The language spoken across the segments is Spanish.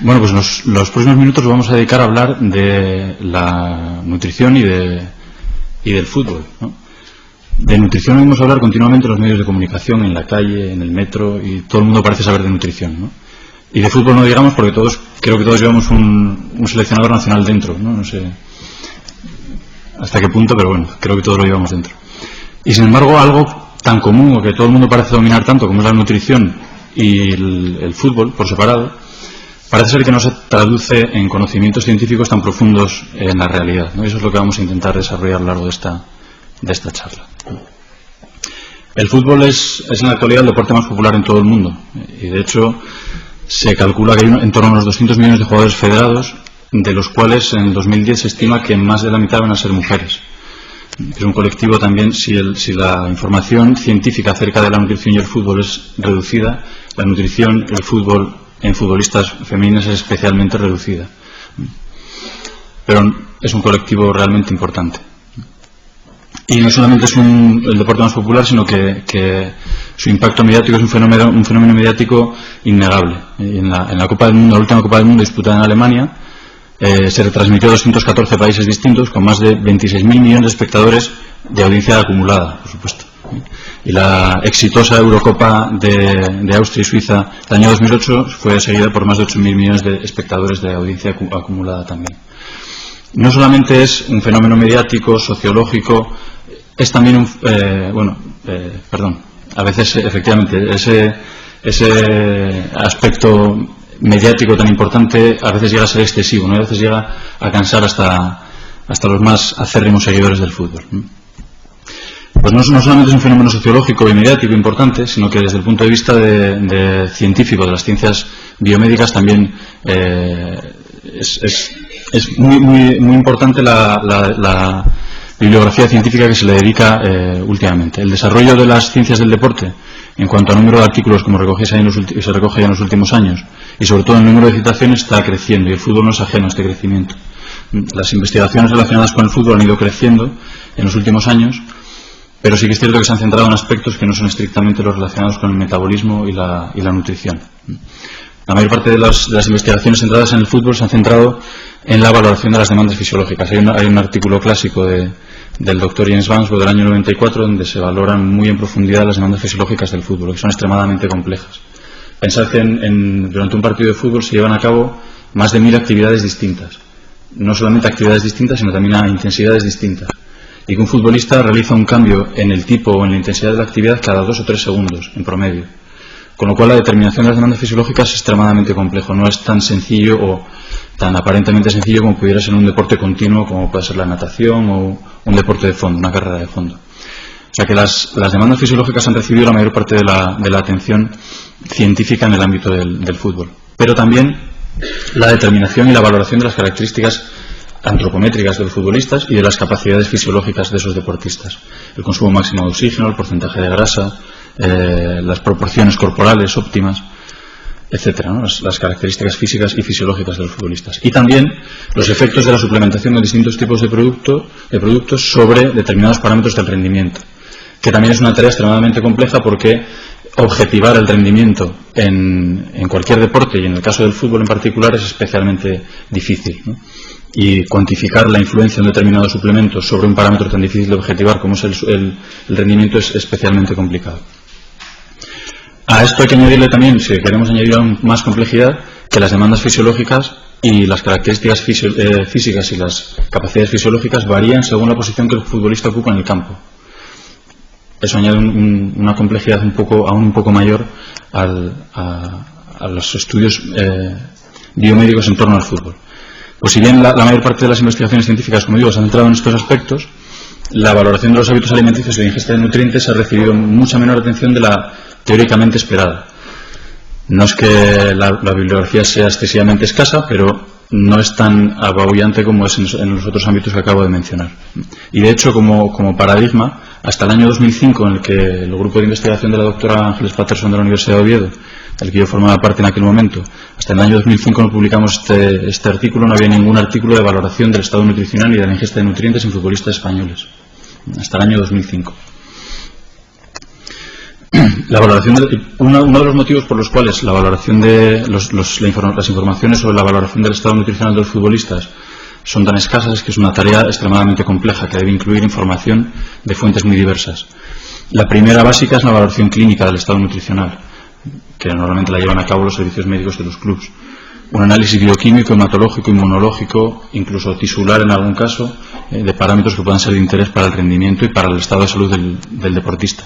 Bueno, pues los próximos minutos los vamos a dedicar a hablar de la nutrición y del fútbol, ¿no? De nutrición oímos hablar continuamente en los medios de comunicación, en la calle, en el metro, y todo el mundo parece saber de nutrición, ¿no? Y de fútbol no digamos, porque creo que todos llevamos un seleccionador nacional dentro, ¿no? No sé hasta qué punto, pero bueno, creo que todos lo llevamos dentro. Y sin embargo, algo tan común, o que todo el mundo parece dominar tanto, como es la nutrición y el fútbol por separado, parece ser que no se traduce en conocimientos científicos tan profundos en la realidad, ¿no? Y eso es lo que vamos a intentar desarrollar a lo largo de esta charla. El fútbol es en la actualidad el deporte más popular en todo el mundo, y de hecho se calcula que hay en torno a unos 200 millones de jugadores federados, de los cuales en el 2010 se estima que más de la mitad van a ser mujeres. Es un colectivo también, si la información científica acerca de la nutrición y el fútbol es reducida, la nutrición y el fútbol en futbolistas femeninas es especialmente reducida. Pero es un colectivo realmente importante. Y no solamente es el deporte más popular, sino que su impacto mediático es un fenómeno mediático innegable. En la Copa del Mundo, la última Copa del Mundo disputada en Alemania, se retransmitió a 214 países distintos, con más de 26.000 millones de espectadores de audiencia acumulada, por supuesto. Y la exitosa Eurocopa de Austria y Suiza del año 2008 fue seguida por más de 8.000 millones de espectadores de audiencia acumulada también. No solamente es un fenómeno mediático, sociológico, es también a veces efectivamente ese aspecto mediático tan importante a veces llega a ser excesivo, ¿no? A veces llega a cansar hasta los más acérrimos seguidores del fútbol, ¿no? Pues no solamente es un fenómeno sociológico y mediático importante, sino que desde el punto de vista de científico, de las ciencias biomédicas, también es muy importante la bibliografía científica que se le dedica últimamente. El desarrollo de las ciencias del deporte, en cuanto al número de artículos, como se recoge ya en los últimos años, y sobre todo el número de citaciones, está creciendo, y el fútbol no es ajeno a este crecimiento. Las investigaciones relacionadas con el fútbol han ido creciendo en los últimos años, pero sí que es cierto que se han centrado en aspectos que no son estrictamente los relacionados con el metabolismo y la nutrición. La mayor parte de las investigaciones centradas en el fútbol se han centrado en la valoración de las demandas fisiológicas. Hay un artículo clásico del doctor Jens Vansbo del año 94 donde se valoran muy en profundidad las demandas fisiológicas del fútbol, que son extremadamente complejas. Pensad que durante un partido de fútbol se llevan a cabo más de 1000 actividades distintas. No solamente actividades distintas, sino también a intensidades distintas. Y que un futbolista realiza un cambio en el tipo o en la intensidad de la actividad cada 2 o 3 segundos, en promedio. Con lo cual la determinación de las demandas fisiológicas es extremadamente complejo. No es tan sencillo o tan aparentemente sencillo como pudiera ser un deporte continuo, como puede ser la natación o un deporte de fondo, una carrera de fondo. O sea que las demandas fisiológicas han recibido la mayor parte de la atención científica en el ámbito del fútbol. Pero también la determinación y la valoración de las características antropométricas de los futbolistas y de las capacidades fisiológicas de esos deportistas. El consumo máximo de oxígeno, el porcentaje de grasa, las proporciones corporales óptimas, etcétera, ¿no? Las características físicas y fisiológicas de los futbolistas. Y también los efectos de la suplementación de distintos tipos de productos sobre determinados parámetros del rendimiento, que también es una tarea extremadamente compleja porque objetivar el rendimiento en cualquier deporte, y en el caso del fútbol en particular, es especialmente difícil, ¿no? Y cuantificar la influencia de un determinado suplemento sobre un parámetro tan difícil de objetivar como es el rendimiento es especialmente complicado. A esto hay que añadirle también, si queremos añadir aún más complejidad, que las demandas fisiológicas y las características físicas y las capacidades fisiológicas varían según la posición que el futbolista ocupa en el campo. Eso añade una complejidad aún un poco mayor a los estudios biomédicos en torno al fútbol. Pues si bien la mayor parte de las investigaciones científicas, como digo, se han centrado en estos aspectos, la valoración de los hábitos alimenticios y la ingesta de nutrientes ha recibido mucha menor atención de la teóricamente esperada. No es que la bibliografía sea excesivamente escasa, pero no es tan apabullante como es en los otros ámbitos que acabo de mencionar. Y de hecho, como paradigma, hasta el año 2005, en el que el grupo de investigación de la doctora Ángeles Patterson de la Universidad de Oviedo, del que yo formaba parte en aquel momento, hasta el año 2005 no publicamos este artículo, no había ningún artículo de valoración del estado nutricional y de la ingesta de nutrientes en futbolistas españoles. Hasta el año 2005. La valoración uno de los motivos por los cuales la valoración de las informaciones sobre la valoración del estado nutricional de los futbolistas son tan escasas es que es una tarea extremadamente compleja que debe incluir información de fuentes muy diversas. La primera básica es la valoración clínica del estado nutricional, que normalmente la llevan a cabo los servicios médicos de los clubes. Un análisis bioquímico, hematológico, inmunológico, incluso tisular en algún caso, de parámetros que puedan ser de interés para el rendimiento y para el estado de salud del deportista.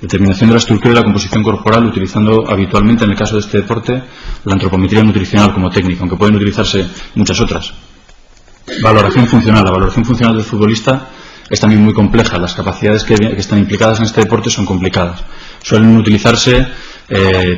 Determinación de la estructura y la composición corporal, utilizando habitualmente, en el caso de este deporte, la antropometría nutricional como técnica, aunque pueden utilizarse muchas otras. Valoración funcional. La valoración funcional del futbolista es también muy compleja. Las capacidades que están implicadas en este deporte son complicadas. Suelen utilizarse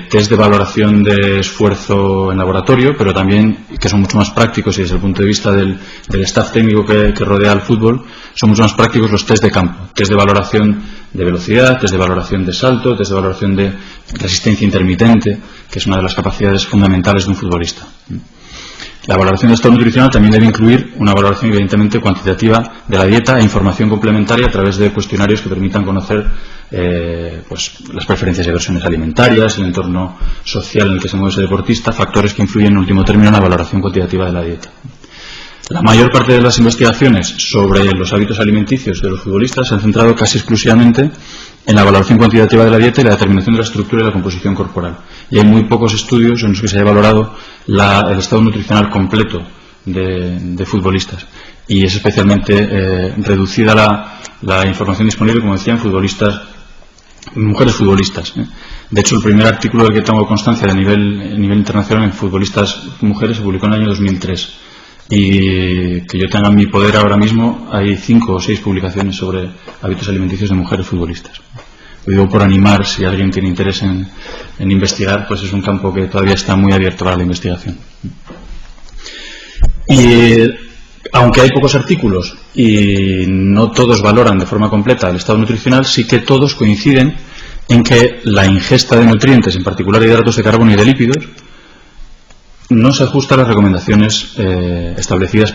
test de valoración de esfuerzo en laboratorio, pero también que son mucho más prácticos y desde el punto de vista del staff técnico que rodea al fútbol, son mucho más prácticos los test de campo, test de valoración de velocidad, test de valoración de salto, test de valoración de resistencia intermitente, que es una de las capacidades fundamentales de un futbolista. La valoración de estado nutricional también debe incluir una valoración evidentemente cuantitativa de la dieta e información complementaria a través de cuestionarios que permitan conocer las preferencias y aversiones alimentarias, el entorno social en el que se mueve ese deportista, factores que influyen en último término en la valoración cuantitativa de la dieta. La mayor parte de las investigaciones sobre los hábitos alimenticios de los futbolistas se han centrado casi exclusivamente en la valoración cuantitativa de la dieta y la determinación de la estructura y la composición corporal. Y hay muy pocos estudios en los que se haya valorado el estado nutricional completo de futbolistas. Y es especialmente reducida la información disponible, como decía, en mujeres futbolistas. De hecho, el primer artículo del que tengo constancia a nivel internacional en futbolistas mujeres se publicó en el año 2003. Y que yo tenga en mi poder ahora mismo, hay 5 o 6 publicaciones sobre hábitos alimenticios de mujeres futbolistas. Lo digo por animar, si alguien tiene interés en investigar, pues es un campo que todavía está muy abierto para la investigación. Y aunque hay pocos artículos y no todos valoran de forma completa el estado nutricional, sí que todos coinciden en que la ingesta de nutrientes, en particular de hidratos de carbono y de lípidos, no se ajusta a las recomendaciones establecidas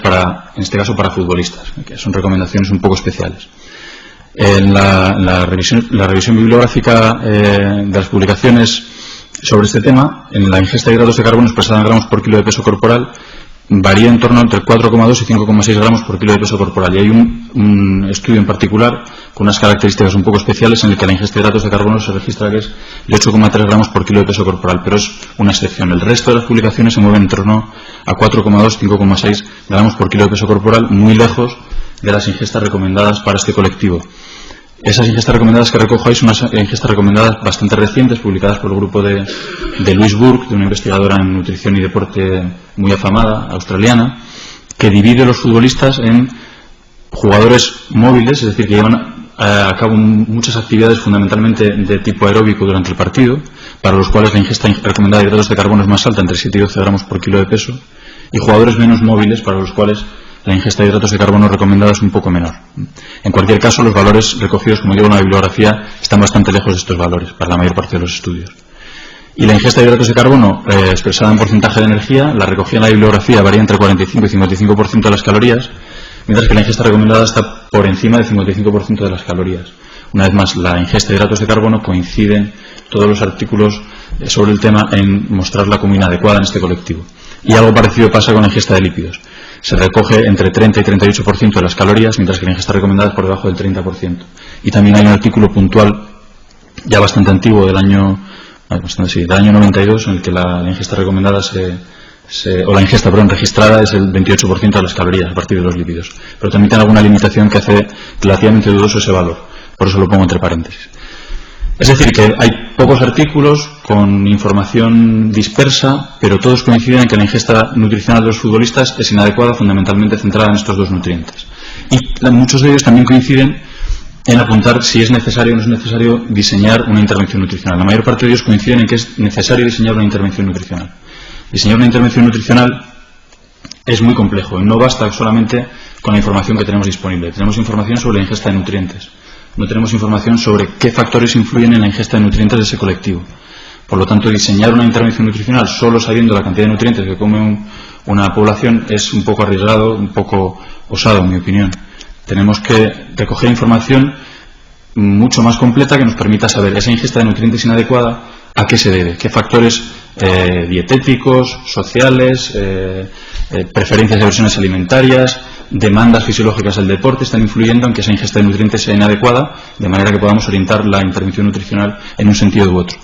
en este caso para futbolistas, que son recomendaciones un poco especiales. En la revisión bibliográfica de las publicaciones sobre este tema, en la ingesta de hidratos de carbono expresada en gramos por kilo de peso corporal, varía en torno entre 4,2 y 5,6 gramos por kilo de peso corporal. Y hay un estudio en particular con unas características un poco especiales en el que la ingesta de hidratos de carbono se registra que es de 8,3 gramos por kilo de peso corporal, pero es una excepción. El resto de las publicaciones se mueven en torno a 4,2, 5,6 gramos por kilo de peso corporal, muy lejos de las ingestas recomendadas para este colectivo. Esas ingestas recomendadas que recojo ahí son unas ingestas recomendadas bastante recientes, publicadas por el grupo de Louise Burke, de una investigadora en nutrición y deporte muy afamada, australiana, que divide los futbolistas en jugadores móviles, es decir, que llevan a cabo muchas actividades fundamentalmente de tipo aeróbico durante el partido, para los cuales la ingesta recomendada de hidratos de carbono es más alta, entre 7 y 12 gramos por kilo de peso, y jugadores menos móviles, para los cuales la ingesta de hidratos de carbono recomendada es un poco menor. En cualquier caso, los valores recogidos, como digo, en la bibliografía están bastante lejos de estos valores para la mayor parte de los estudios. Y la ingesta de hidratos de carbono expresada en porcentaje de energía, la recogida en la bibliografía varía entre 45 y 55% de las calorías, mientras que la ingesta recomendada está por encima del 55% de las calorías. Una vez más, la ingesta de hidratos de carbono coinciden todos los artículos sobre el tema en mostrarla como inadecuada en este colectivo. Y algo parecido pasa con la ingesta de lípidos. Se recoge entre 30 y 38% de las calorías, mientras que la ingesta recomendada es por debajo del 30%. Y también hay un artículo puntual, ya bastante antiguo, del año 92, en el que la ingesta recomendada la ingesta registrada es el 28% de las calorías a partir de los lípidos. Pero también tiene alguna limitación que hace relativamente dudoso ese valor. Por eso lo pongo entre paréntesis. Es decir, que hay pocos artículos con información dispersa, pero todos coinciden en que la ingesta nutricional de los futbolistas es inadecuada, fundamentalmente centrada en estos dos nutrientes. Y muchos de ellos también coinciden en apuntar si es necesario o no es necesario diseñar una intervención nutricional. La mayor parte de ellos coinciden en que es necesario diseñar una intervención nutricional. Diseñar una intervención nutricional es muy complejo y no basta solamente con la información que tenemos disponible. Tenemos información sobre la ingesta de nutrientes. No tenemos información sobre qué factores influyen en la ingesta de nutrientes de ese colectivo. Por lo tanto, diseñar una intervención nutricional solo sabiendo la cantidad de nutrientes que come una población es un poco arriesgado, un poco osado, en mi opinión. Tenemos que recoger información mucho más completa que nos permita saber esa ingesta de nutrientes inadecuada a qué se debe, qué factores dietéticos, sociales, preferencias y aversiones alimentarias, demandas fisiológicas del deporte están influyendo en que esa ingesta de nutrientes sea inadecuada, de manera que podamos orientar la intervención nutricional en un sentido u otro.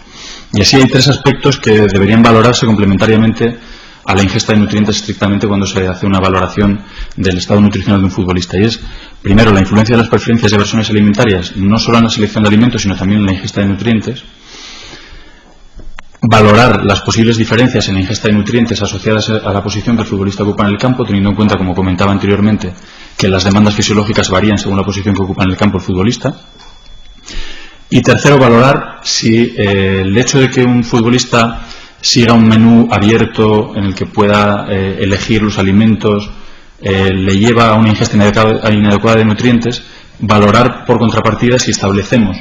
Y así hay 3 aspectos que deberían valorarse complementariamente a la ingesta de nutrientes estrictamente cuando se hace una valoración del estado nutricional de un futbolista. Y es, primero, la influencia de las preferencias y aversiones alimentarias, no solo en la selección de alimentos, sino también en la ingesta de nutrientes. Valorar las posibles diferencias en la ingesta de nutrientes asociadas a la posición que el futbolista ocupa en el campo, teniendo en cuenta, como comentaba anteriormente, que las demandas fisiológicas varían según la posición que ocupa en el campo el futbolista. Y tercero, valorar si el hecho de que un futbolista siga un menú abierto en el que pueda elegir los alimentos le lleva a una ingesta inadecuada de nutrientes, valorar por contrapartida si establecemos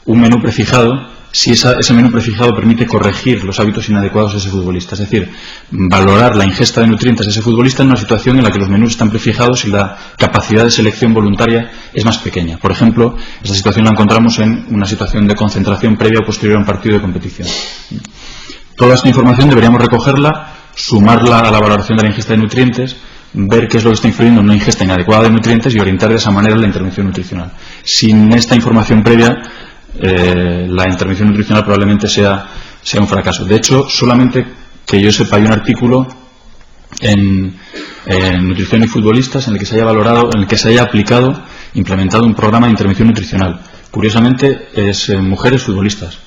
un menú prefijado, si ese menú prefijado permite corregir los hábitos inadecuados de ese futbolista. Es decir, valorar la ingesta de nutrientes de ese futbolista en una situación en la que los menús están prefijados y la capacidad de selección voluntaria es más pequeña. Por ejemplo, esta situación la encontramos en una situación de concentración previa o posterior a un partido de competición. Toda esta información deberíamos recogerla, sumarla a la valoración de la ingesta de nutrientes, ver qué es lo que está influyendo en una ingesta inadecuada de nutrientes y orientar de esa manera la intervención nutricional. Sin esta información previa, la intervención nutricional probablemente sea un fracaso. De hecho, solamente que yo sepa, hay un artículo en Nutrición y Futbolistas en el que se haya valorado, en el que se haya aplicado, implementado un programa de intervención nutricional. Curiosamente, es en mujeres futbolistas.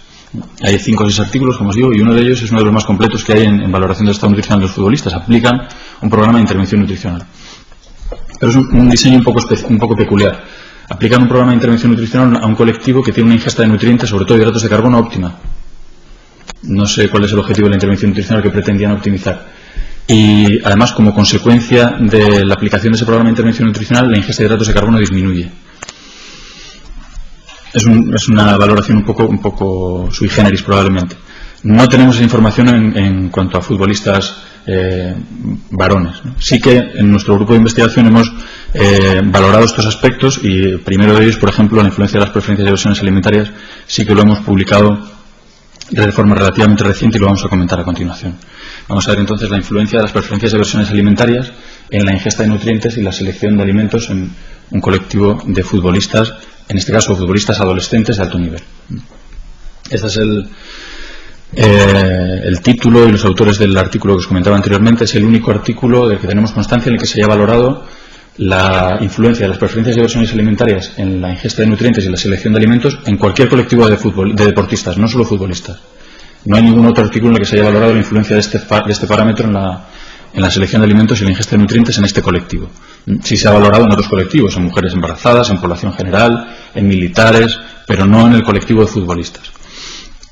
Hay 5 o 6 artículos, como os digo, y uno de ellos es uno de los más completos que hay en valoración del estado nutricional de los futbolistas. Aplican un programa de intervención nutricional. Pero es un diseño un poco peculiar. Aplican un programa de intervención nutricional a un colectivo que tiene una ingesta de nutrientes, sobre todo hidratos de carbono, óptima. No sé cuál es el objetivo de la intervención nutricional que pretendían optimizar. Y además, como consecuencia de la aplicación de ese programa de intervención nutricional, la ingesta de hidratos de carbono disminuye. Es una valoración un poco sui generis probablemente. No tenemos esa información en cuanto a futbolistas varones, ¿no? Sí que en nuestro grupo de investigación hemos valorado estos aspectos y el primero de ellos, por ejemplo, la influencia de las preferencias y aversiones alimentarias, sí que lo hemos publicado de forma relativamente reciente y lo vamos a comentar a continuación. Vamos a ver entonces la influencia de las preferencias y aversiones alimentarias en la ingesta de nutrientes y la selección de alimentos en un colectivo de futbolistas, en este caso futbolistas adolescentes de alto nivel. Este es el título y los autores del artículo que os comentaba anteriormente. Es el único artículo del que tenemos constancia en el que se haya valorado la influencia de las preferencias y aversiones alimentarias en la ingesta de nutrientes y la selección de alimentos en cualquier colectivo de deportistas, no solo futbolistas. No hay ningún otro artículo en el que se haya valorado la influencia de este parámetro en la selección de alimentos y la ingesta de nutrientes en este colectivo. Sí se ha valorado en otros colectivos, en mujeres embarazadas, en población general, en militares, pero no en el colectivo de futbolistas.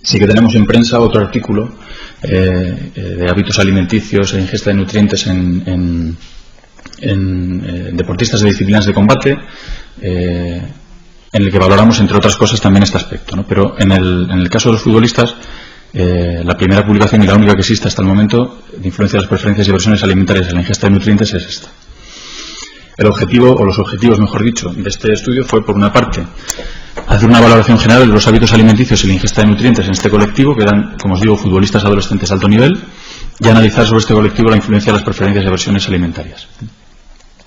Sí que tenemos en prensa otro artículo de hábitos alimenticios e ingesta de nutrientes en deportistas de disciplinas de combate, en el que valoramos, entre otras cosas, también este aspecto, ¿no? Pero en el caso de los futbolistas, la primera publicación y la única que existe hasta el momento de influencia de las preferencias y aversiones alimentarias en la ingesta de nutrientes es esta. El objetivo, o los objetivos, mejor dicho, de este estudio fue, por una parte, hacer una valoración general de los hábitos alimenticios y la ingesta de nutrientes en este colectivo, que eran, como os digo, futbolistas adolescentes de alto nivel, y analizar sobre este colectivo la influencia de las preferencias y aversiones alimentarias.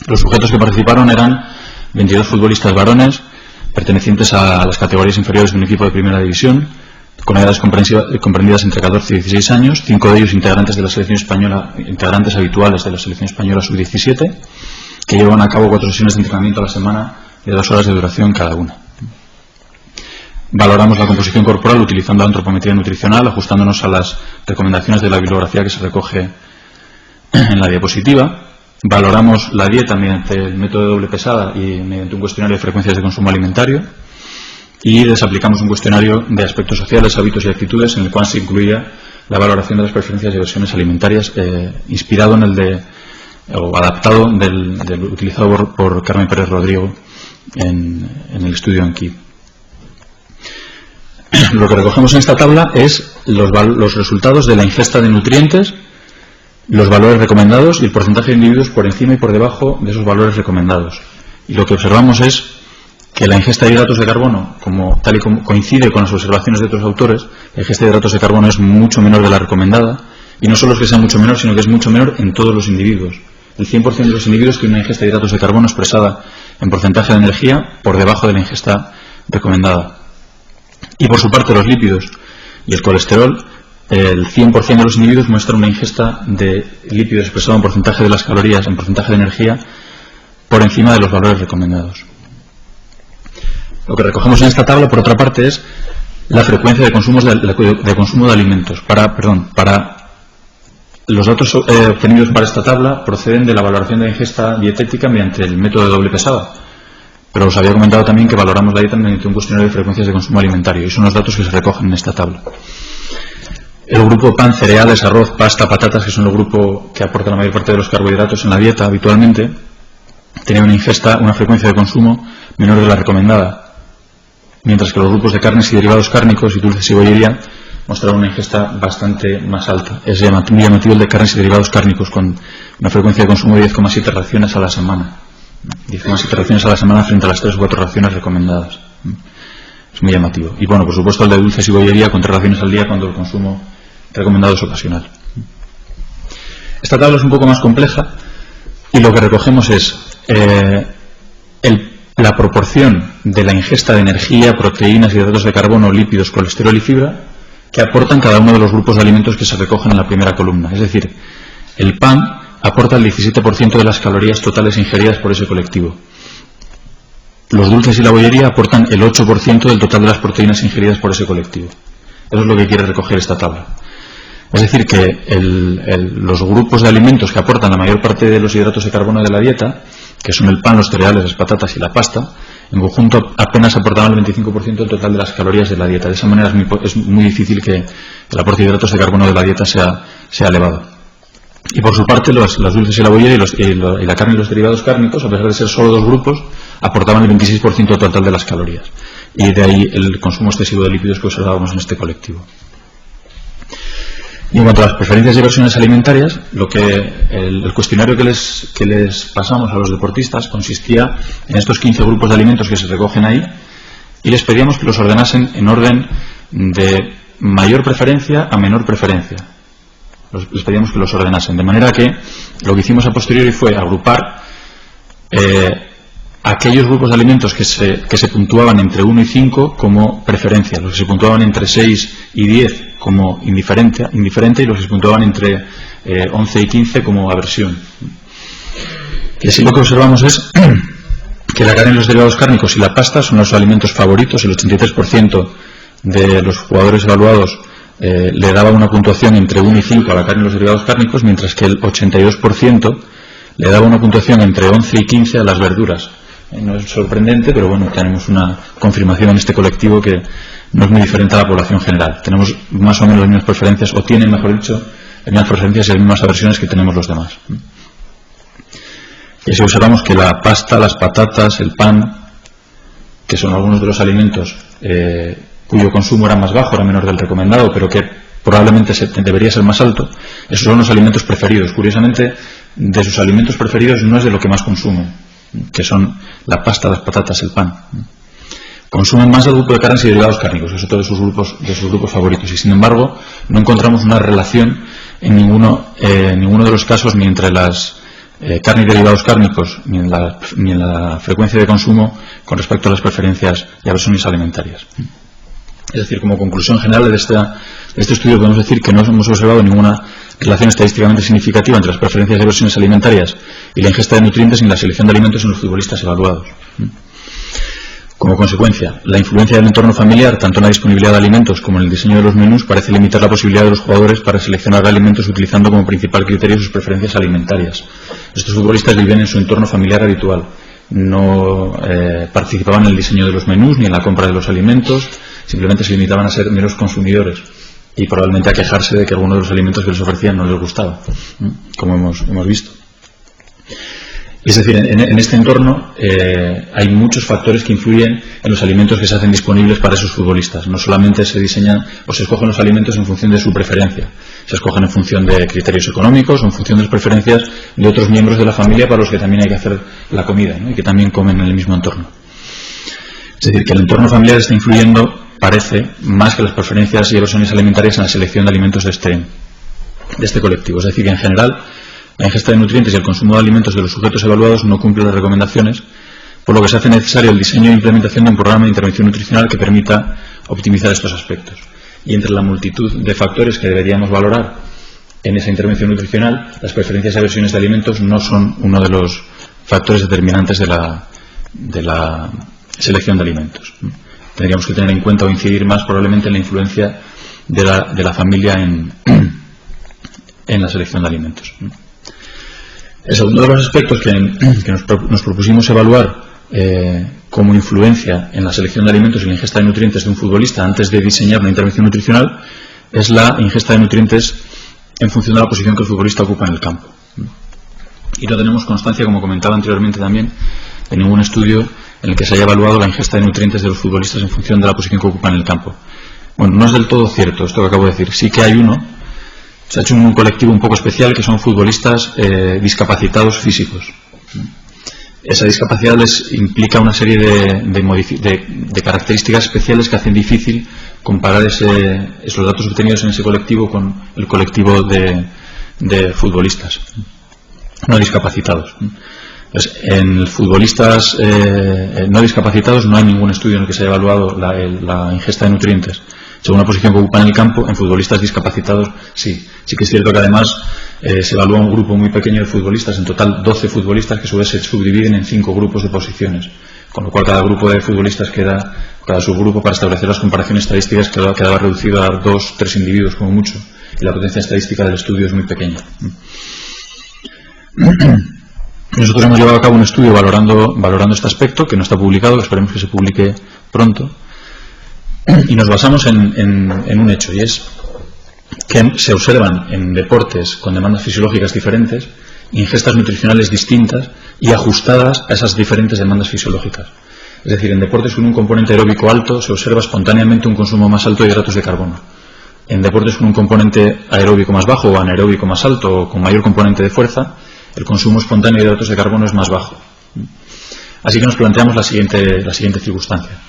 Los sujetos que participaron eran 22 futbolistas varones, pertenecientes a las categorías inferiores de un equipo de primera división, con edades comprendidas entre 14 y 16 años, 5 de ellos integrantes de la selección española, integrantes habituales de la selección española sub-17, que llevan a cabo 4 sesiones de entrenamiento a la semana de 2 horas de duración cada una. Valoramos la composición corporal utilizando la antropometría nutricional, ajustándonos a las recomendaciones de la bibliografía que se recoge en la diapositiva. Valoramos la dieta mediante el método de doble pesada y mediante un cuestionario de frecuencias de consumo alimentario. Y les aplicamos un cuestionario de aspectos sociales, hábitos y actitudes, en el cual se incluía la valoración de las preferencias y aversiones alimentarias, inspirado en o adaptado del utilizado por Carmen Pérez Rodrigo en el estudio Anki. Lo que recogemos en esta tabla es los resultados de la ingesta de nutrientes, los valores recomendados y el porcentaje de individuos por encima y por debajo de esos valores recomendados. Y lo que observamos es que la ingesta de hidratos de carbono, tal y como coincide con las observaciones de otros autores, la ingesta de hidratos de carbono es mucho menor de la recomendada, y no solo es que sea mucho menor, sino que es mucho menor en todos los individuos. El 100% de los individuos tiene una ingesta de hidratos de carbono expresada en porcentaje de energía por debajo de la ingesta recomendada. Y por su parte, los lípidos y el colesterol, el 100% de los individuos muestran una ingesta de lípidos expresado en porcentaje de las calorías, en porcentaje de energía, por encima de los valores recomendados. Lo que recogemos en esta tabla, por otra parte, es la frecuencia de consumo de alimentos. Los datos obtenidos para esta tabla proceden de la valoración de la ingesta dietética mediante el método de doble pesada. Pero os había comentado también que valoramos la dieta mediante un cuestionario de frecuencias de consumo alimentario, y son los datos que se recogen en esta tabla. El grupo pan, cereales, arroz, pasta, patatas, que son el grupo que aporta la mayor parte de los carbohidratos en la dieta habitualmente, tenía una frecuencia de consumo menor de la recomendada, mientras que los grupos de carnes y derivados cárnicos y dulces y bollería mostraron una ingesta bastante más alta. Es muy llamativo el de carnes y derivados cárnicos, con una frecuencia de consumo de 10,7 raciones a la semana. 10,7 raciones a la semana frente a las 3 o 4 raciones recomendadas. Es muy llamativo. Y bueno, por supuesto el de dulces y bollería con 3 raciones al día cuando el consumo recomendado es ocasional. Esta tabla es un poco más compleja y lo que recogemos es la proporción de la ingesta de energía, proteínas, hidratos de carbono, lípidos, colesterol y fibra que aportan cada uno de los grupos de alimentos que se recogen en la primera columna. Es decir, el pan aporta el 17% de las calorías totales ingeridas por ese colectivo. Los dulces y la bollería aportan el 8% del total de las proteínas ingeridas por ese colectivo. Eso es lo que quiere recoger esta tabla. Es decir, que los grupos de alimentos que aportan la mayor parte de los hidratos de carbono de la dieta, que son el pan, los cereales, las patatas y la pasta, en conjunto apenas aportaban el 25% del total de las calorías de la dieta. De esa manera es muy difícil que el aporte de hidratos de carbono de la dieta sea elevado. Y por su parte, los dulces y la bollería y la carne y los derivados cárnicos, a pesar de ser solo dos grupos, aportaban el 26% del total de las calorías. Y de ahí el consumo excesivo de lípidos que observábamos en este colectivo. Y en cuanto a las preferencias y versiones alimentarias, el cuestionario que les pasamos a los deportistas consistía en estos 15 grupos de alimentos que se recogen ahí, y les pedíamos que los ordenasen en orden de mayor preferencia a menor preferencia. Les pedíamos que los ordenasen, de manera que lo que hicimos a posteriori fue agrupar aquellos grupos de alimentos que se puntuaban entre 1 y 5 como preferencia, los que se puntuaban entre 6 y 10 como indiferente y los que se puntuaban entre 11 y 15 como aversión. Y así lo que observamos es que la carne y los derivados cárnicos y la pasta son los alimentos favoritos. El 83% de los jugadores evaluados le daba una puntuación entre 1 y 5 a la carne y los derivados cárnicos, mientras que el 82% le daba una puntuación entre 11 y 15 a las verduras. No es sorprendente, pero bueno, tenemos una confirmación en este colectivo que no es muy diferente a la población general. Tenemos más o menos las mismas preferencias, o tienen, mejor dicho, las mismas preferencias y las mismas aversiones que tenemos los demás. Y así observamos que la pasta, las patatas, el pan, que son algunos de los alimentos cuyo consumo era más bajo, era menor del recomendado, pero que probablemente debería ser más alto, esos son los alimentos preferidos. Curiosamente, de sus alimentos preferidos no es de lo que más consumen, que son la pasta, las patatas, el pan. Consumen más del grupo de carnes y derivados cárnicos, que es otro de sus grupos favoritos, y sin embargo no encontramos una relación en ninguno de los casos, ni entre las carnes y derivados cárnicos, ni en la frecuencia de consumo con respecto a las preferencias y aversiones alimentarias. Es decir, como conclusión general de este estudio podemos decir que no hemos observado ninguna relación estadísticamente significativa entre las preferencias y aversiones alimentarias y la ingesta de nutrientes ni la selección de alimentos en los futbolistas evaluados. Como consecuencia, la influencia del entorno familiar, tanto en la disponibilidad de alimentos como en el diseño de los menús, parece limitar la posibilidad de los jugadores para seleccionar alimentos utilizando como principal criterio sus preferencias alimentarias. Estos futbolistas vivían en su entorno familiar habitual, no participaban en el diseño de los menús ni en la compra de los alimentos, simplemente se limitaban a ser meros consumidores y probablemente a quejarse de que algunos de los alimentos que les ofrecían no les gustaba, como hemos visto. Es decir, en este entorno hay muchos factores que influyen en los alimentos que se hacen disponibles para esos futbolistas. No solamente se diseñan o se escogen los alimentos en función de su preferencia, se escogen en función de criterios económicos o en función de las preferencias de otros miembros de la familia para los que también hay que hacer la comida, ¿no? Y que también comen en el mismo entorno. Es decir, que el entorno familiar está influyendo, parece, más que las preferencias y aversiones alimentarias en la selección de alimentos de este colectivo. Es decir, que en general la ingesta de nutrientes y el consumo de alimentos de los sujetos evaluados no cumple las recomendaciones, por lo que se hace necesario el diseño e implementación de un programa de intervención nutricional que permita optimizar estos aspectos. Y entre la multitud de factores que deberíamos valorar en esa intervención nutricional, las preferencias y aversiones de alimentos no son uno de los factores determinantes de la selección de alimentos. Tendríamos que tener en cuenta o incidir más probablemente en la influencia de la familia en la selección de alimentos. El segundo de los aspectos que nos propusimos evaluar como influencia en la selección de alimentos y la ingesta de nutrientes de un futbolista antes de diseñar una intervención nutricional es la ingesta de nutrientes en función de la posición que el futbolista ocupa en el campo. Y no tenemos constancia, como comentaba anteriormente también, de ningún estudio en el que se haya evaluado la ingesta de nutrientes de los futbolistas en función de la posición que ocupan en el campo. Bueno, no es del todo cierto esto que acabo de decir. Sí que hay uno. Se ha hecho un colectivo un poco especial que son futbolistas discapacitados físicos. Esa discapacidad les implica una serie de características especiales que hacen difícil comparar esos datos obtenidos en ese colectivo con el colectivo de futbolistas no discapacitados. Pues en futbolistas no discapacitados no hay ningún estudio en el que se haya evaluado la ingesta de nutrientes según la posición que ocupan en el campo. En futbolistas discapacitados sí que es cierto que además se evalúa un grupo muy pequeño de futbolistas, en total 12 futbolistas, que a su vez se subdividen en 5 grupos de posiciones, con lo cual cada grupo de futbolistas cada subgrupo, para establecer las comparaciones estadísticas, quedaba reducido a 2-3 individuos como mucho, y la potencia estadística del estudio es muy pequeña. Nosotros hemos llevado a cabo un estudio valorando este aspecto, que no está publicado, que esperemos que se publique pronto, y nos basamos en un hecho, y es que se observan en deportes con demandas fisiológicas diferentes ingestas nutricionales distintas y ajustadas a esas diferentes demandas fisiológicas. Es decir, en deportes con un componente aeróbico alto se observa espontáneamente un consumo más alto de hidratos de carbono. En deportes con un componente aeróbico más bajo o anaeróbico más alto o con mayor componente de fuerza, el consumo espontáneo de hidratos de carbono es más bajo. Así que nos planteamos la siguiente circunstancia.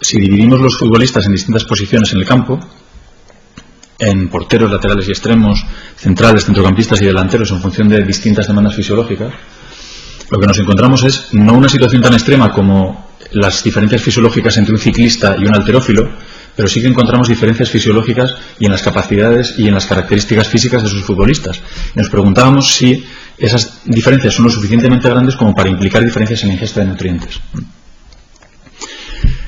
Si dividimos los futbolistas en distintas posiciones en el campo, en porteros, laterales y extremos, centrales, centrocampistas y delanteros en función de distintas demandas fisiológicas, lo que nos encontramos es no una situación tan extrema como las diferencias fisiológicas entre un ciclista y un halterófilo, pero sí que encontramos diferencias fisiológicas y en las capacidades y en las características físicas de sus futbolistas. Y nos preguntábamos si esas diferencias son lo suficientemente grandes como para implicar diferencias en la ingesta de nutrientes.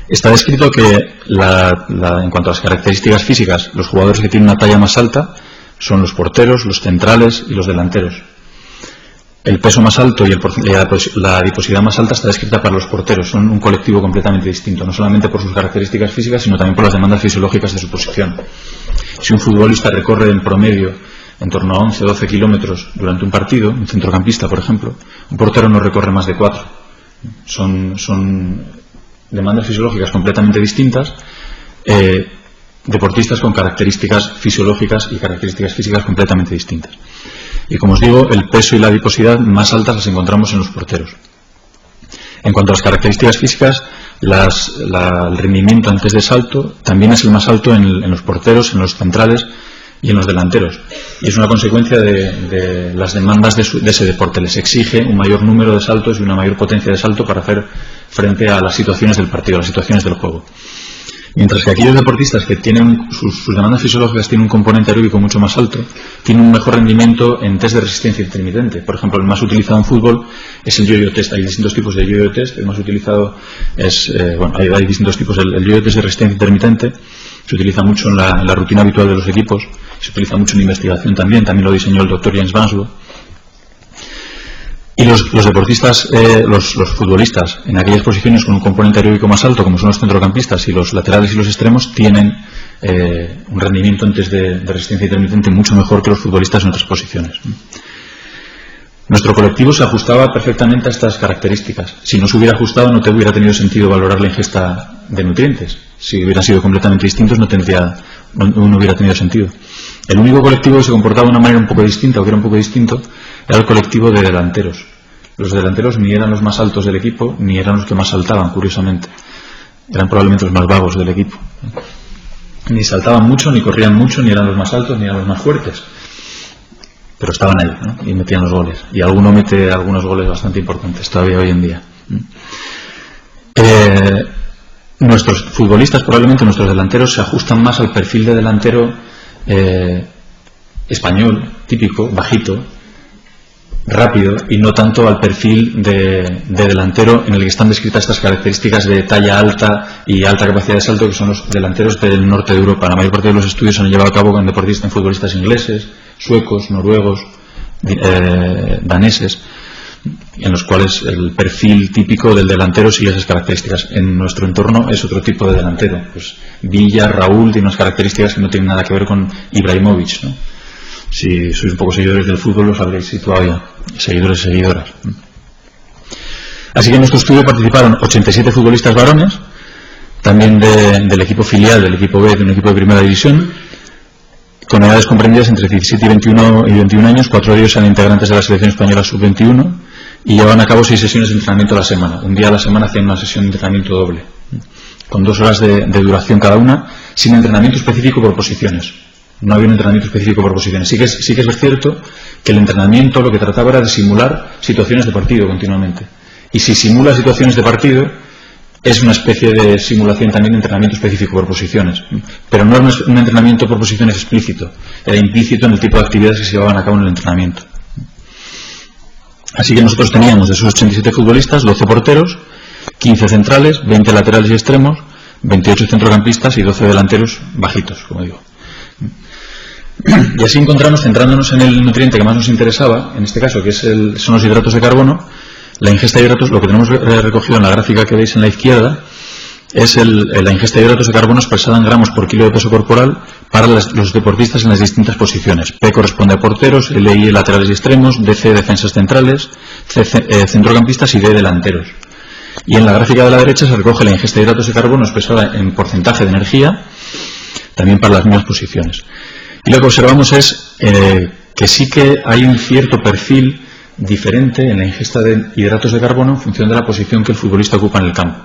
Está descrito que en cuanto a las características físicas, los jugadores que tienen una talla más alta son los porteros, los centrales y los delanteros. El peso más alto y la adiposidad más alta está descrita para los porteros. Son un colectivo completamente distinto, no solamente por sus características físicas, sino también por las demandas fisiológicas de su posición. Si un futbolista recorre en promedio en torno a 11 o 12 kilómetros durante un partido, un centrocampista, por ejemplo, un portero no recorre más de 4. Son demandas fisiológicas completamente distintas, deportistas con características fisiológicas y características físicas completamente distintas. Y como os digo, el peso y la adiposidad más altas las encontramos en los porteros. En cuanto a las características físicas, el rendimiento antes de salto también es el más alto en los porteros, en los centrales y en los delanteros. Y es una consecuencia de las demandas de ese deporte. Les exige un mayor número de saltos y una mayor potencia de salto para hacer frente a las situaciones del partido, a las situaciones del juego. Mientras que aquellos deportistas que tienen sus demandas fisiológicas tienen un componente aeróbico mucho más alto, tienen un mejor rendimiento en test de resistencia intermitente. Por ejemplo, el más utilizado en fútbol es el yo-yo test. Hay distintos tipos de yo-yo test. El más utilizado es, hay distintos tipos. El yo-yo test de resistencia intermitente se utiliza mucho en la rutina habitual de los equipos, se utiliza mucho en investigación también lo diseñó el doctor James Banslow. Y los deportistas, los futbolistas, en aquellas posiciones con un componente aeróbico más alto, como son los centrocampistas y los laterales y los extremos, tienen un rendimiento en test de resistencia intermitente mucho mejor que los futbolistas en otras posiciones. Nuestro colectivo se ajustaba perfectamente a estas características. Si no se hubiera ajustado, no hubiera tenido sentido valorar la ingesta de nutrientes. Si hubieran sido completamente distintos, no hubiera tenido sentido. El único colectivo que se comportaba de una manera un poco distinta, o que era un poco distinto, era el colectivo de delanteros. Los delanteros ni eran los más altos del equipo, ni eran los que más saltaban, curiosamente. Eran probablemente los más vagos del equipo. Ni saltaban mucho, ni corrían mucho, ni eran los más altos, ni eran los más fuertes. Pero estaban ahí, ¿no? Y metían los goles. Y alguno mete algunos goles bastante importantes todavía hoy en día. Nuestros futbolistas, probablemente nuestros delanteros, se ajustan más al perfil de delantero español, típico, bajito, rápido, y no tanto al perfil de delantero en el que están descritas estas características de talla alta y alta capacidad de salto, que son los delanteros del norte de Europa. La mayor parte de los estudios se han llevado a cabo con deportistas, futbolistas ingleses, suecos, noruegos, daneses, en los cuales el perfil típico del delantero sigue esas características. En nuestro entorno es otro tipo de delantero. Pues Villa, Raúl, tiene unas características que no tienen nada que ver con Ibrahimovic, ¿no? Si sois un poco seguidores del fútbol, los habréis situado ya, seguidores y seguidoras. Así que en nuestro estudio participaron 87 futbolistas varones, también del equipo filial, del equipo B, de un equipo de primera división, con edades comprendidas entre 17 y 21 años. 4 de ellos eran integrantes de la selección española sub-21 y llevaban a cabo 6 sesiones de entrenamiento a la semana. Un día a la semana hacían una sesión de entrenamiento doble, con 2 horas de duración cada una, sin entrenamiento específico por posiciones. No había un entrenamiento específico por posiciones. Sí que es cierto que el entrenamiento lo que trataba era de simular situaciones de partido continuamente. Y si simula situaciones de partido, es una especie de simulación también de entrenamiento específico por posiciones. Pero no era un entrenamiento por posiciones explícito. Era implícito en el tipo de actividades que se llevaban a cabo en el entrenamiento. Así que nosotros teníamos de esos 87 futbolistas, 12 porteros, 15 centrales, 20 laterales y extremos, 28 centrocampistas y 12 delanteros bajitos, como digo. Y así encontramos, centrándonos en el nutriente que más nos interesaba, en este caso, que son los hidratos de carbono. La ingesta de hidratos, lo que tenemos recogido en la gráfica que veis en la izquierda, es la ingesta de hidratos de carbono expresada en gramos por kilo de peso corporal para los deportistas en las distintas posiciones. P corresponde a porteros, LI laterales y extremos, DC defensas centrales, C centrocampistas y D delanteros. Y en la gráfica de la derecha se recoge la ingesta de hidratos de carbono expresada en porcentaje de energía, también para las mismas posiciones. Y lo que observamos es que sí que hay un cierto perfil diferente en la ingesta de hidratos de carbono en función de la posición que el futbolista ocupa en el campo.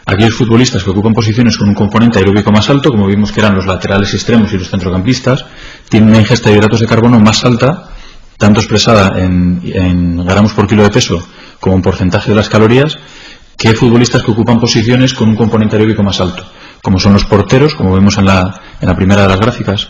Aquellos futbolistas que ocupan posiciones con un componente aeróbico más alto, como vimos que eran los laterales extremos y los centrocampistas, tienen una ingesta de hidratos de carbono más alta, tanto expresada en gramos por kilo de peso como en porcentaje de las calorías, que futbolistas que ocupan posiciones con un componente aeróbico más alto, como son los porteros, como vemos en la primera de las gráficas.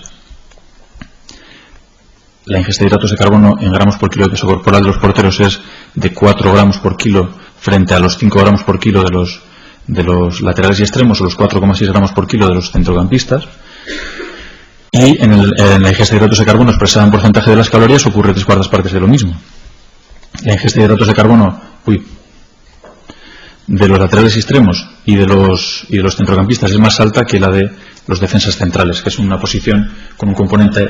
La ingesta de hidratos de carbono en gramos por kilo de peso corporal de los porteros es de 4 gramos por kilo frente a los 5 gramos por kilo de los laterales y extremos, o los 4,6 gramos por kilo de los centrocampistas. Y en la ingesta de hidratos de carbono expresada en porcentaje de las calorías ocurre 3/4 partes de lo mismo. La ingesta de hidratos de carbono de los laterales y extremos y de los centrocampistas es más alta que la de los defensas centrales, que es una posición con un componente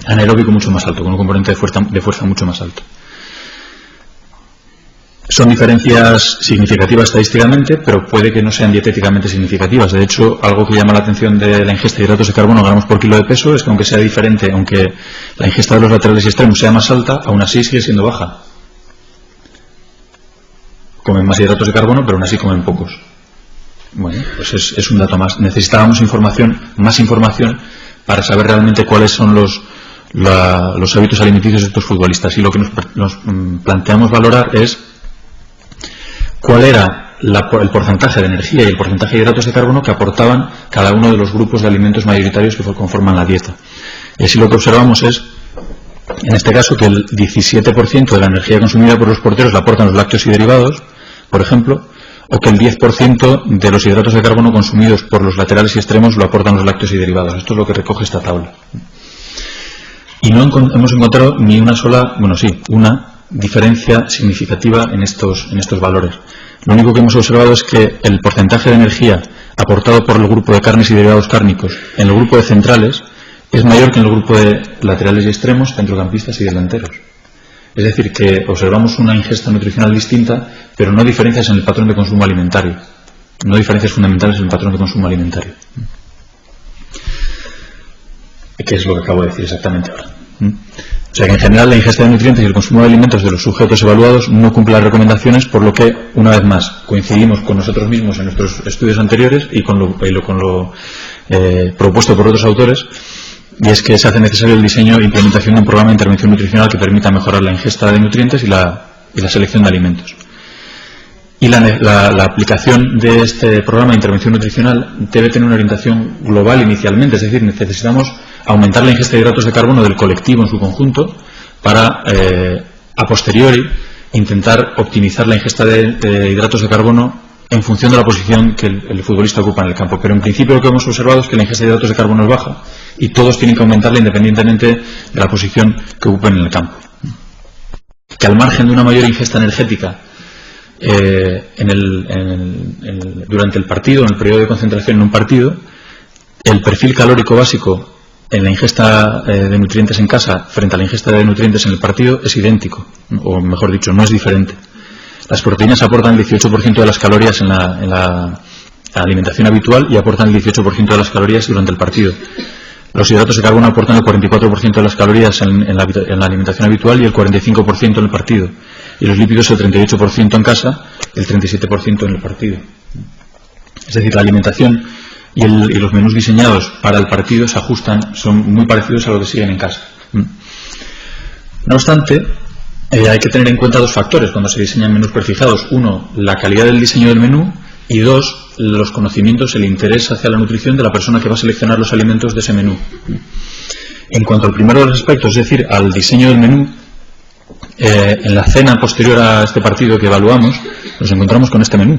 anaeróbico mucho más alto, con un componente de fuerza mucho más alto. Son diferencias significativas estadísticamente, pero puede que no sean dietéticamente significativas. De hecho, algo que llama la atención de la ingesta de hidratos de carbono gramos por kilo de peso es que aunque sea diferente, aunque la ingesta de los laterales y extremos sea más alta, aún así sigue siendo baja. Comen más hidratos de carbono, pero aún así comen pocos. Bueno, pues es un dato más. Necesitábamos más información para saber realmente cuáles son los hábitos alimenticios de estos futbolistas, y lo que nos planteamos valorar es cuál era el porcentaje de energía y el porcentaje de hidratos de carbono que aportaban cada uno de los grupos de alimentos mayoritarios que conforman la dieta. Y así lo que observamos es, en este caso, que el 17% de la energía consumida por los porteros la aportan los lácteos y derivados, por ejemplo, o que el 10% de los hidratos de carbono consumidos por los laterales y extremos lo aportan los lácteos y derivados. Esto es lo que recoge esta tabla. Y no hemos encontrado ni una diferencia significativa en estos valores. Lo único que hemos observado es que el porcentaje de energía aportado por el grupo de carnes y derivados cárnicos en el grupo de centrales es mayor que en el grupo de laterales y extremos, centrocampistas y delanteros. Es decir, que observamos una ingesta nutricional distinta, pero no diferencias en el patrón de consumo alimentario. No diferencias fundamentales en el patrón de consumo alimentario. ¿Qué es lo que acabo de decir exactamente ahora? O sea que en general la ingesta de nutrientes y el consumo de alimentos de los sujetos evaluados no cumple las recomendaciones, por lo que, una vez más, coincidimos con nosotros mismos en nuestros estudios anteriores y con lo propuesto por otros autores, y es que se hace necesario el diseño e implementación de un programa de intervención nutricional que permita mejorar la ingesta de nutrientes y la selección de alimentos. Y la aplicación de este programa de intervención nutricional debe tener una orientación global inicialmente, es decir, necesitamos aumentar la ingesta de hidratos de carbono del colectivo en su conjunto para, a posteriori, intentar optimizar la ingesta de hidratos de carbono en función de la posición que el futbolista ocupa en el campo. Pero en principio lo que hemos observado es que la ingesta de hidratos de carbono es baja y todos tienen que aumentarla independientemente de la posición que ocupen en el campo. Que al margen de una mayor ingesta energética durante el partido, en el periodo de concentración en un partido, el perfil calórico básico en la ingesta de nutrientes en casa frente a la ingesta de nutrientes en el partido es idéntico, o mejor dicho, no es diferente. Las proteínas aportan el 18% de las calorías en la alimentación habitual y aportan el 18% de las calorías durante el partido. Los hidratos de carbono aportan el 44% de las calorías en la alimentación habitual y el 45% en el partido. Y los lípidos el 38% en casa y el 37% en el partido. Es decir, la alimentación y los menús diseñados para el partido se ajustan, son muy parecidos a lo que siguen en casa. No obstante, hay que tener en cuenta dos factores cuando se diseñan menús prefijados. Uno, la calidad del diseño del menú, y dos, los conocimientos, el interés hacia la nutrición de la persona que va a seleccionar los alimentos de ese menú. En cuanto al primero de los aspectos, es decir, al diseño del menú, en la cena posterior a este partido que evaluamos, nos encontramos con este menú,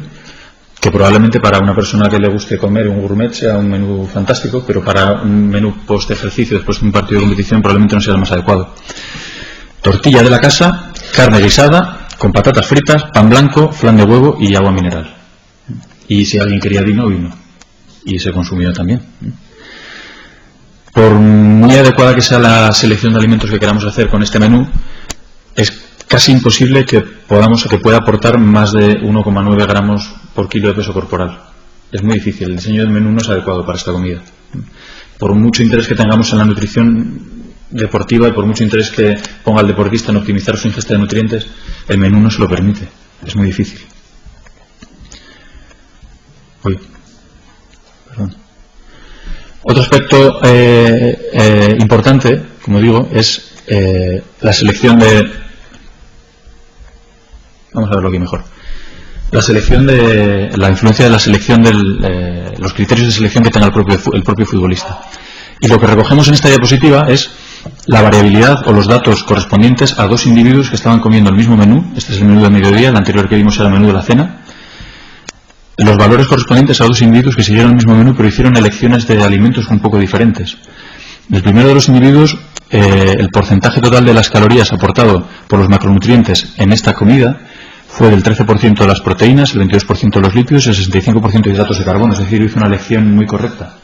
que probablemente para una persona que le guste comer un gourmet sea un menú fantástico, pero para un menú post-ejercicio, después de un partido de competición, probablemente no sea el más adecuado. Tortilla de la casa, carne guisada, con patatas fritas, pan blanco, flan de huevo y agua mineral. Y si alguien quería vino, vino. Y se consumió también. Por muy adecuada que sea la selección de alimentos que queramos hacer con este menú, es casi imposible que pueda aportar más de 1,9 gramos por kilo de peso corporal. Es muy difícil. El diseño del menú no es adecuado para esta comida. Por mucho interés que tengamos en la nutrición deportiva y por mucho interés que ponga el deportista en optimizar su ingesta de nutrientes, el menú no se lo permite. Es muy difícil. Otro aspecto importante, como digo, es la selección de... Vamos a verlo aquí mejor. La influencia de la selección los criterios de selección que tenga el propio futbolista. Y lo que recogemos en esta diapositiva es la variabilidad o los datos correspondientes a dos individuos que estaban comiendo el mismo menú. Este es el menú de mediodía, el anterior que vimos era el menú de la cena. Los valores correspondientes a dos individuos que siguieron el mismo menú pero hicieron elecciones de alimentos un poco diferentes. El primero de los individuos, el porcentaje total de las calorías aportado por los macronutrientes en esta comida fue del 13% de las proteínas, el 22% de los lípidos y el 65% de hidratos de carbono. Es decir, hizo una elección muy correcta.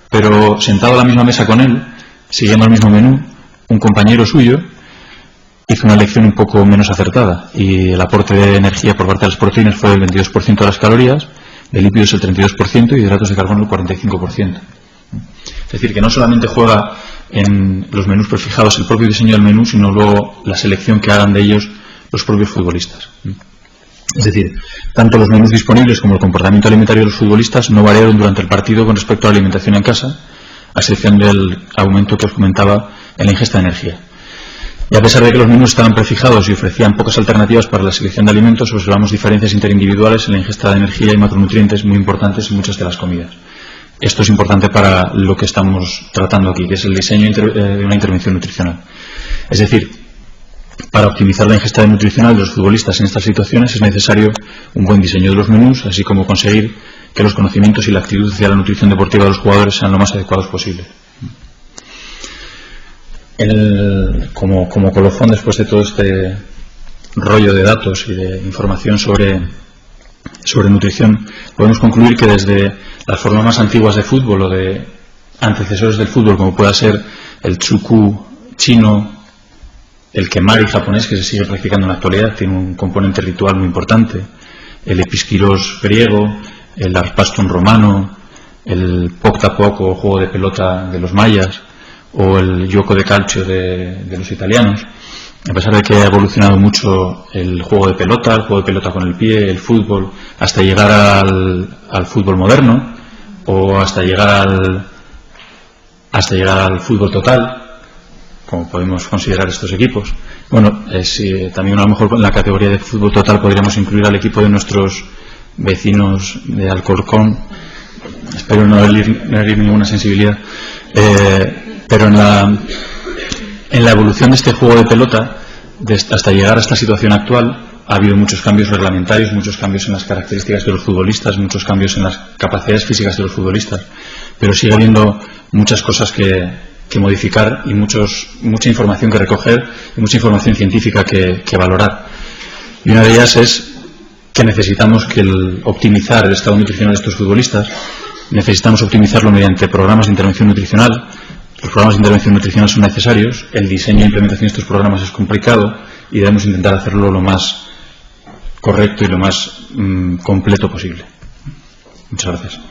Pero sentado a la misma mesa con él, siguiendo el mismo menú, un compañero suyo hizo una elección un poco menos acertada y el aporte de energía por parte de las proteínas fue del 22% de las calorías, de lípidos el 32% y de hidratos de carbono el 45%. Es decir, que no solamente juega en los menús prefijados el propio diseño del menú, sino luego la selección que hagan de ellos los propios futbolistas. Es decir, tanto los menús disponibles como el comportamiento alimentario de los futbolistas no variaron durante el partido con respecto a la alimentación en casa, a excepción del aumento que os comentaba en la ingesta de energía. Y a pesar de que los menús estaban prefijados y ofrecían pocas alternativas para la selección de alimentos, observamos diferencias interindividuales en la ingesta de energía y macronutrientes muy importantes en muchas de las comidas. Esto es importante para lo que estamos tratando aquí, que es el diseño de una intervención nutricional. Es decir, para optimizar la ingesta nutricional de los futbolistas en estas situaciones es necesario un buen diseño de los menús, así como conseguir que los conocimientos y la actitud hacia la nutrición deportiva de los jugadores sean lo más adecuados posible. Como colofón, después de todo este rollo de datos y de información sobre nutrición, podemos concluir que desde las formas más antiguas de fútbol o de antecesores del fútbol, como pueda ser el Tsuku chino, el Kemari japonés, que se sigue practicando en la actualidad, tiene un componente ritual muy importante, el Episkiros griego, el Arpastun romano, el Pok-Tapok o juego de pelota de los mayas, o el gioco de calcio de los italianos, a pesar de que ha evolucionado mucho el juego de pelota con el pie, el fútbol, hasta llegar al fútbol moderno, o hasta llegar al fútbol total, como podemos considerar estos equipos. Bueno, también a lo mejor en la categoría de fútbol total podríamos incluir al equipo de nuestros vecinos de Alcorcón. Espero no herir ninguna sensibilidad. Pero en la evolución de este juego de pelota, hasta llegar a esta situación actual, ha habido muchos cambios reglamentarios, muchos cambios en las características de los futbolistas, muchos cambios en las capacidades físicas de los futbolistas, pero sigue habiendo muchas cosas que modificar y mucha información que recoger y mucha información científica que valorar. Y una de ellas es que necesitamos optimizar el estado nutricional de estos futbolistas. Necesitamos optimizarlo mediante programas de intervención nutricional. Los programas de intervención nutricional son necesarios, el diseño e implementación de estos programas es complicado y debemos intentar hacerlo lo más correcto y lo más completo posible. Muchas gracias.